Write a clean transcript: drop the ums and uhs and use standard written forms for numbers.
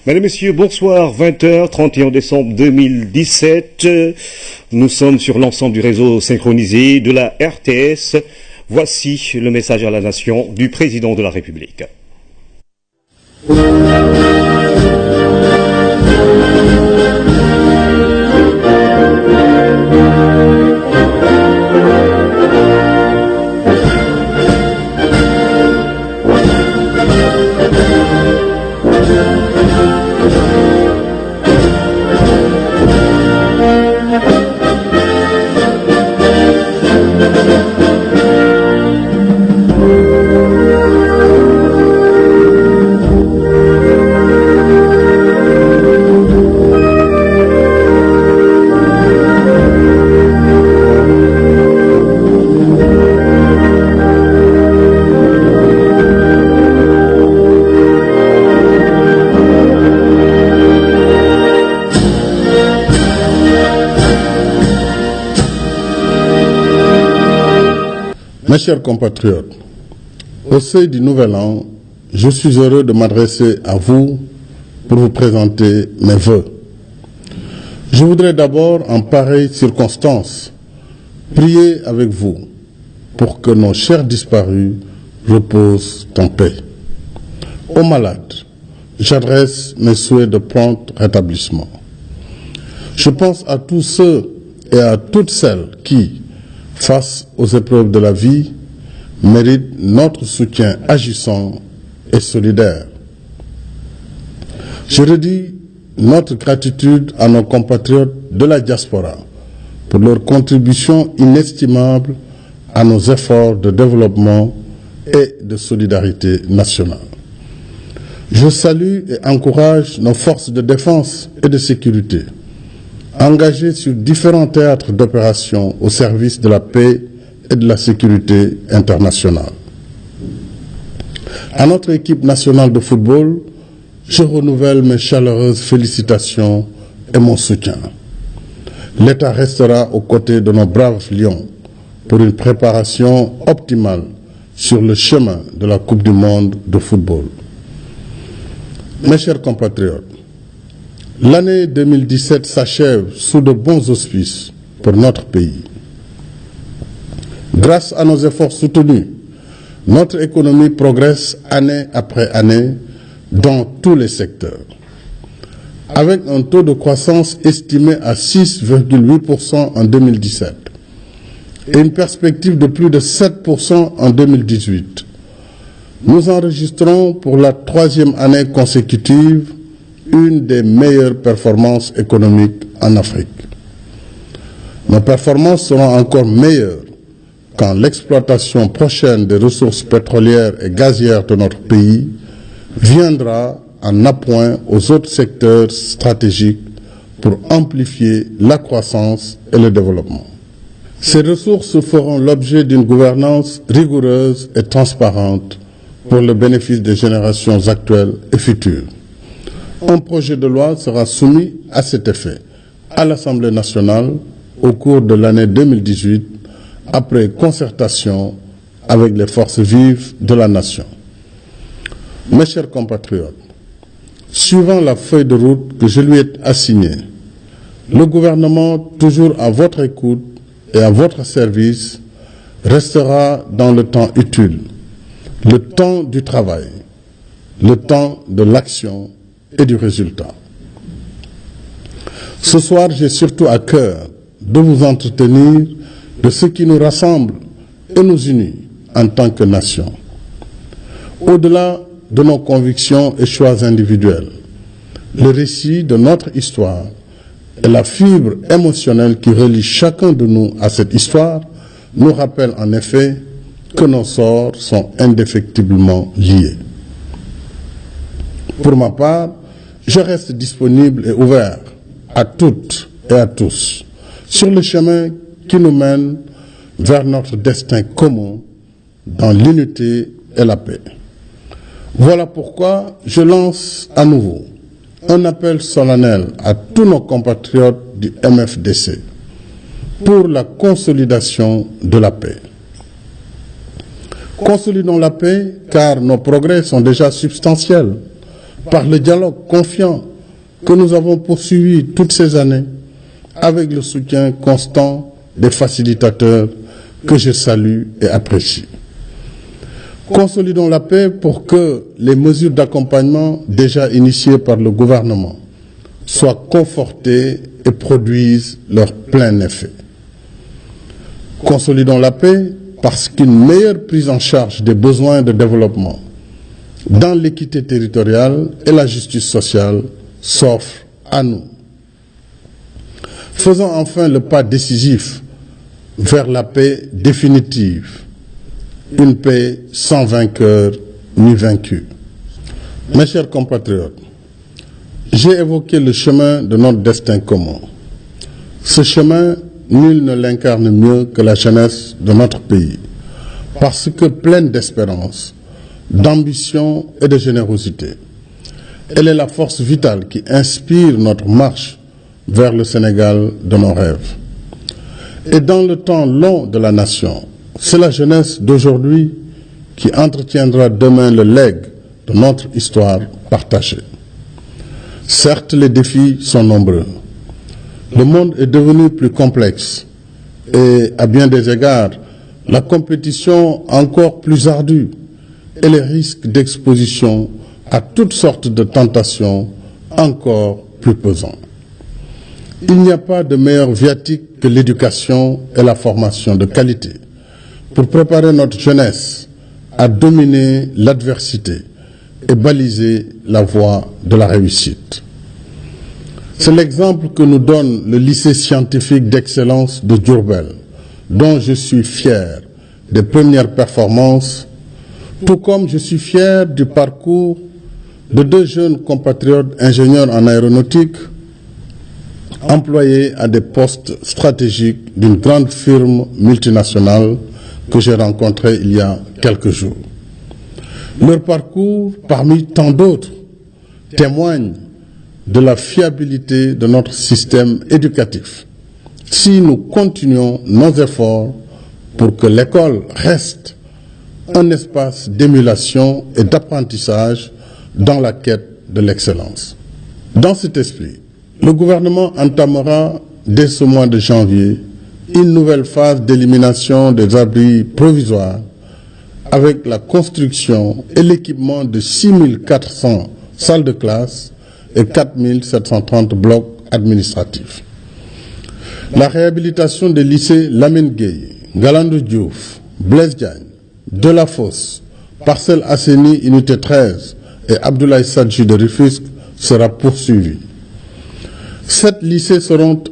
Mesdames et messieurs, bonsoir, 20h, 31 décembre 2017. Nous sommes sur l'ensemble du réseau synchronisé de la RTS. Voici le message à la nation du président de la République. Mes chers compatriotes, au seuil du Nouvel An, je suis heureux de m'adresser à vous pour vous présenter mes vœux. Je voudrais d'abord, en pareille circonstance, prier avec vous pour que nos chers disparus reposent en paix. Aux malades, j'adresse mes souhaits de prompt rétablissement. Je pense à tous ceux et à toutes celles qui, face aux épreuves de la vie, méritent notre soutien agissant et solidaire. Je redis notre gratitude à nos compatriotes de la diaspora pour leur contribution inestimable à nos efforts de développement et de solidarité nationale. Je salue et encourage nos forces de défense et de sécurité, engagés sur différents théâtres d'opération au service de la paix et de la sécurité internationale. À notre équipe nationale de football, je renouvelle mes chaleureuses félicitations et mon soutien. L'État restera aux côtés de nos braves lions pour une préparation optimale sur le chemin de la Coupe du Monde de football. Mes chers compatriotes, l'année 2017 s'achève sous de bons auspices pour notre pays. Grâce à nos efforts soutenus, notre économie progresse année après année dans tous les secteurs. Avec un taux de croissance estimé à 6,8% en 2017 et une perspective de plus de 7% en 2018, nous enregistrons pour la troisième année consécutive une des meilleures performances économiques en Afrique. Nos performances seront encore meilleures quand l'exploitation prochaine des ressources pétrolières et gazières de notre pays viendra en appoint aux autres secteurs stratégiques pour amplifier la croissance et le développement. Ces ressources feront l'objet d'une gouvernance rigoureuse et transparente pour le bénéfice des générations actuelles et futures. Un projet de loi sera soumis à cet effet à l'Assemblée nationale au cours de l'année 2018, après concertation avec les forces vives de la nation. Mes chers compatriotes, suivant la feuille de route que je lui ai assignée, le gouvernement, toujours à votre écoute et à votre service, restera dans le temps utile, le temps du travail, le temps de l'action et du résultat. Ce soir, j'ai surtout à cœur de vous entretenir de ce qui nous rassemble et nous unit en tant que nation. Au-delà de nos convictions et choix individuels, Le récit de notre histoire et la fibre émotionnelle qui relie chacun de nous à cette histoire nous rappelle en effet que nos sorts sont indéfectiblement liés. Pour ma part, je reste disponible et ouvert à toutes et à tous sur le chemin qui nous mène vers notre destin commun dans l'unité et la paix. Voilà pourquoi je lance à nouveau un appel solennel à tous nos compatriotes du MFDC pour la consolidation de la paix. Consolidons la paix car nos progrès sont déjà substantiels par le dialogue confiant que nous avons poursuivi toutes ces années avec le soutien constant des facilitateurs que je salue et apprécie. Consolidons la paix pour que les mesures d'accompagnement déjà initiées par le gouvernement soient confortées et produisent leur plein effet. Consolidons la paix parce qu'une meilleure prise en charge des besoins de développement dans l'équité territoriale et la justice sociale s'offre à nous. Faisons enfin le pas décisif vers la paix définitive, une paix sans vainqueur ni vaincu. Mes chers compatriotes, j'ai évoqué le chemin de notre destin commun. Ce chemin, nul ne l'incarne mieux que la jeunesse de notre pays, parce que pleine d'espérance, d'ambition et de générosité. Elle est la force vitale qui inspire notre marche vers le Sénégal de nos rêves. Et dans le temps long de la nation, c'est la jeunesse d'aujourd'hui qui entretiendra demain le legs de notre histoire partagée. Certes, les défis sont nombreux. Le monde est devenu plus complexe et, à bien des égards, la compétition encore plus ardue et les risques d'exposition à toutes sortes de tentations encore plus pesants. Il n'y a pas de meilleur viatique que l'éducation et la formation de qualité pour préparer notre jeunesse à dominer l'adversité et baliser la voie de la réussite. C'est l'exemple que nous donne le lycée scientifique d'excellence de Diourbel, dont je suis fier des premières performances, tout comme je suis fier du parcours de deux jeunes compatriotes ingénieurs en aéronautique employés à des postes stratégiques d'une grande firme multinationale que j'ai rencontrée il y a quelques jours. Leur parcours, parmi tant d'autres, témoigne de la fiabilité de notre système éducatif si nous continuons nos efforts pour que l'école reste un espace d'émulation et d'apprentissage dans la quête de l'excellence. Dans cet esprit, le gouvernement entamera dès ce mois de janvier une nouvelle phase d'élimination des abris provisoires avec la construction et l'équipement de 6400 salles de classe et 4730 blocs administratifs. La réhabilitation des lycées Lamine Gueye, Galandou Diouf, Blaise Diagne, Delafosse, Parcelles Assainies Unité 13 et Abdoulaye Sadji de Rufisque sera poursuivie. 7 lycées seront